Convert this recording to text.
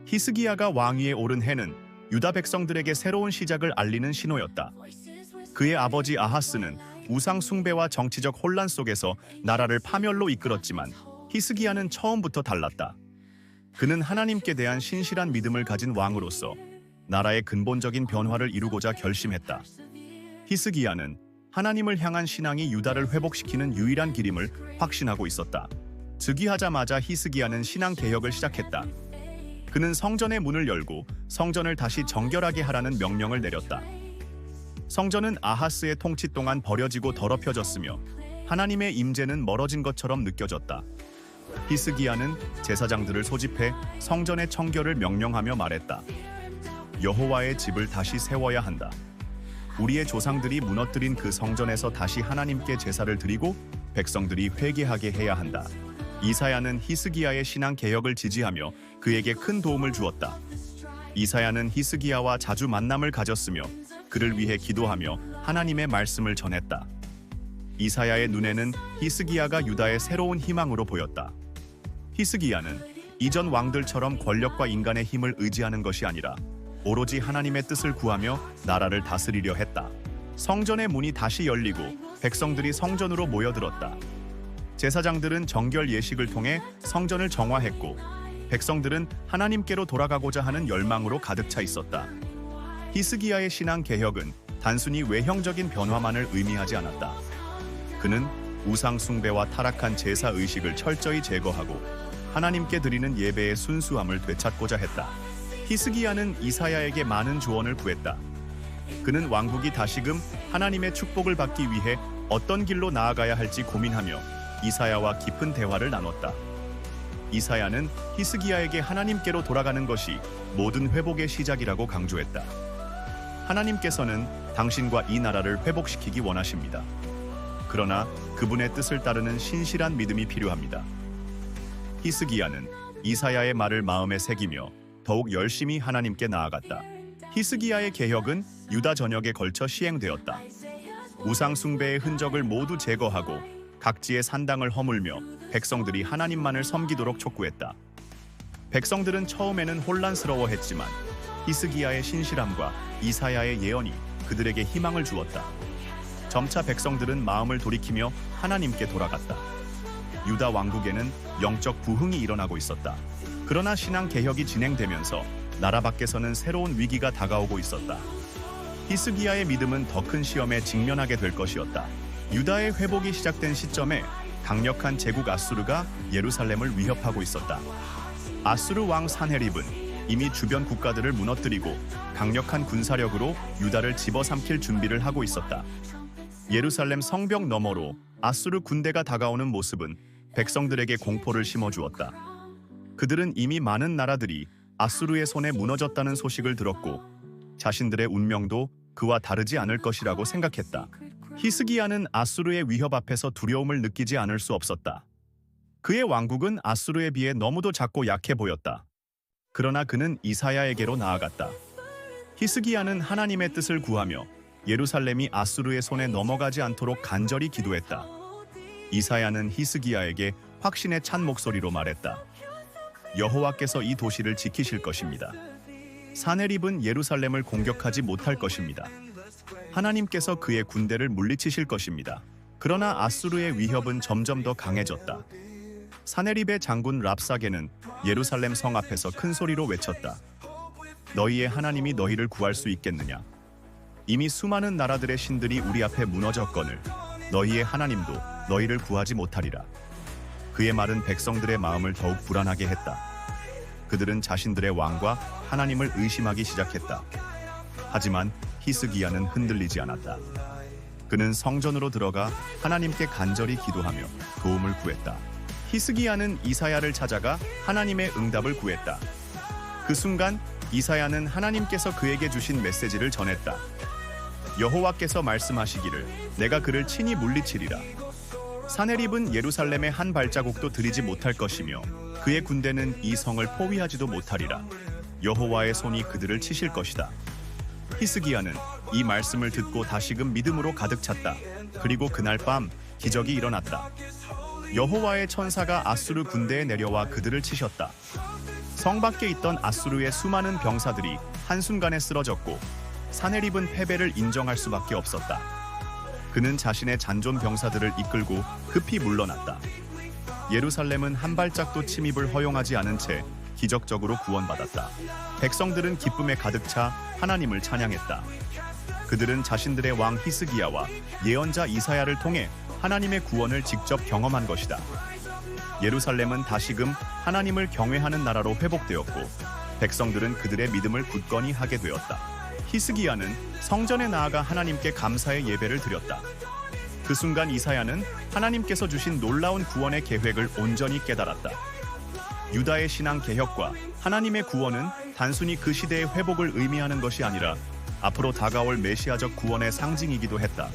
히스기야가 왕위에 오른 해는 유다 백성들에게 새로운 시작을 알리는 신호였다. 그의 아버지 아하스는 우상 숭배와 정치적 혼란 속에서 나라를 파멸로 이끌었지만 히스기야는 처음부터 달랐다. 그는 하나님께 대한 신실한 믿음을 가진 왕으로서 나라의 근본적인 변화를 이루고자 결심했다. 히스기야는 하나님을 향한 신앙이 유다를 회복시키는 유일한 길임을 확신하고 있었다. 즉위하자마자 히스기야는 신앙 개혁을 시작했다. 그는 성전의 문을 열고 성전을 다시 정결하게 하라는 명령을 내렸다. 성전은 아하스의 통치 동안 버려지고 더럽혀졌으며 하나님의 임재는 멀어진 것처럼 느껴졌다. 히스기야는 제사장들을 소집해 성전의 청결을 명령하며 말했다. 여호와의 집을 다시 세워야 한다. 우리의 조상들이 무너뜨린 그 성전에서 다시 하나님께 제사를 드리고 백성들이 회개하게 해야 한다. 이사야는 히스기야의 신앙 개혁을 지지하며 그에게 큰 도움을 주었다. 이사야는 히스기야와 자주 만남을 가졌으며 그를 위해 기도하며 하나님의 말씀을 전했다. 이사야의 눈에는 히스기야가 유다의 새로운 희망으로 보였다. 히스기야는 이전 왕들처럼 권력과 인간의 힘을 의지하는 것이 아니라 오로지 하나님의 뜻을 구하며 나라를 다스리려 했다. 성전의 문이 다시 열리고 백성들이 성전으로 모여들었다. 제사장들은 정결 예식을 통해 성전을 정화했고 백성들은 하나님께로 돌아가고자 하는 열망으로 가득 차 있었다. 히스기야의 신앙 개혁은 단순히 외형적인 변화만을 의미하지 않았다. 그는 우상 숭배와 타락한 제사 의식을 철저히 제거하고 하나님께 드리는 예배의 순수함을 되찾고자 했다. 히스기야는 이사야에게 많은 조언을 구했다. 그는 왕국이 다시금 하나님의 축복을 받기 위해 어떤 길로 나아가야 할지 고민하며 이사야와 깊은 대화를 나눴다. 이사야는 히스기야에게 하나님께로 돌아가는 것이 모든 회복의 시작이라고 강조했다. 하나님께서는 당신과 이 나라를 회복시키기 원하십니다. 그러나 그분의 뜻을 따르는 신실한 믿음이 필요합니다. 히스기야는 이사야의 말을 마음에 새기며 더욱 열심히 하나님께 나아갔다. 히스기야의 개혁은 유다 전역에 걸쳐 시행되었다. 우상 숭배의 흔적을 모두 제거하고 각지의 산당을 허물며 백성들이 하나님만을 섬기도록 촉구했다. 백성들은 처음에는 혼란스러워했지만 히스기야의 신실함과 이사야의 예언이 그들에게 희망을 주었다. 점차 백성들은 마음을 돌이키며 하나님께 돌아갔다. 유다 왕국에는 영적 부흥이 일어나고 있었다. 그러나 신앙 개혁이 진행되면서 나라 밖에서는 새로운 위기가 다가오고 있었다. 히스기야의 믿음은 더 큰 시험에 직면하게 될 것이었다. 유다의 회복이 시작된 시점에 강력한 제국 아수르가 예루살렘을 위협하고 있었다. 아수르 왕 사네립은 이미 주변 국가들을 무너뜨리고 강력한 군사력으로 유다를 집어삼킬 준비를 하고 있었다. 예루살렘 성벽 너머로 아수르 군대가 다가오는 모습은 백성들에게 공포를 심어주었다. 그들은 이미 많은 나라들이 아수르의 손에 무너졌다는 소식을 들었고 자신들의 운명도 그와 다르지 않을 것이라고 생각했다. 히스기야는 아수르의 위협 앞에서 두려움을 느끼지 않을 수 없었다. 그의 왕국은 아수르에 비해 너무도 작고 약해 보였다. 그러나 그는 이사야에게로 나아갔다. 히스기야는 하나님의 뜻을 구하며 예루살렘이 아수르의 손에 넘어가지 않도록 간절히 기도했다. 이사야는 히스기야에게 확신에 찬 목소리로 말했다. 여호와께서 이 도시를 지키실 것입니다. 사네립은 예루살렘을 공격하지 못할 것입니다. 하나님께서 그의 군대를 물리치실 것입니다. 그러나 아수르의 위협은 점점 더 강해졌다. 사네립의 장군 랍사게는 예루살렘 성 앞에서 큰 소리로 외쳤다. 너희의 하나님이 너희를 구할 수 있겠느냐? 이미 수많은 나라들의 신들이 우리 앞에 무너졌거늘 너희의 하나님도 너희를 구하지 못하리라. 그의 말은 백성들의 마음을 더욱 불안하게 했다. 그들은 자신들의 왕과 하나님을 의심하기 시작했다. 하지만 히스기야는 흔들리지 않았다. 그는 성전으로 들어가 하나님께 간절히 기도하며 도움을 구했다. 히스기야는 이사야를 찾아가 하나님의 응답을 구했다. 그 순간 이사야는 하나님께서 그에게 주신 메시지를 전했다. 여호와께서 말씀하시기를 내가 그를 친히 물리치리라. 사네립은 예루살렘의 한 발자국도 들이지 못할 것이며 그의 군대는 이 성을 포위하지도 못하리라. 여호와의 손이 그들을 치실 것이다. 히스기야는 이 말씀을 듣고 다시금 믿음으로 가득 찼다. 그리고 그날 밤 기적이 일어났다. 여호와의 천사가 아수르 군대에 내려와 그들을 치셨다. 성 밖에 있던 아수르의 수많은 병사들이 한순간에 쓰러졌고 사네립은 패배를 인정할 수밖에 없었다. 그는 자신의 잔존 병사들을 이끌고 급히 물러났다. 예루살렘은 한 발짝도 침입을 허용하지 않은 채 기적적으로 구원받았다. 백성들은 기쁨에 가득 차 하나님을 찬양했다. 그들은 자신들의 왕 히스기야와 예언자 이사야를 통해 하나님의 구원을 직접 경험한 것이다. 예루살렘은 다시금 하나님을 경외하는 나라로 회복되었고 백성들은 그들의 믿음을 굳건히 하게 되었다. 히스기야는 성전에 나아가 하나님께 감사의 예배를 드렸다. 그 순간 이사야는 하나님께서 주신 놀라운 구원의 계획을 온전히 깨달았다. 유다의 신앙 개혁과 하나님의 구원은 단순히 그 시대의 회복을 의미하는 것이 아니라 앞으로 다가올 메시아적 구원의 상징이기도 했다.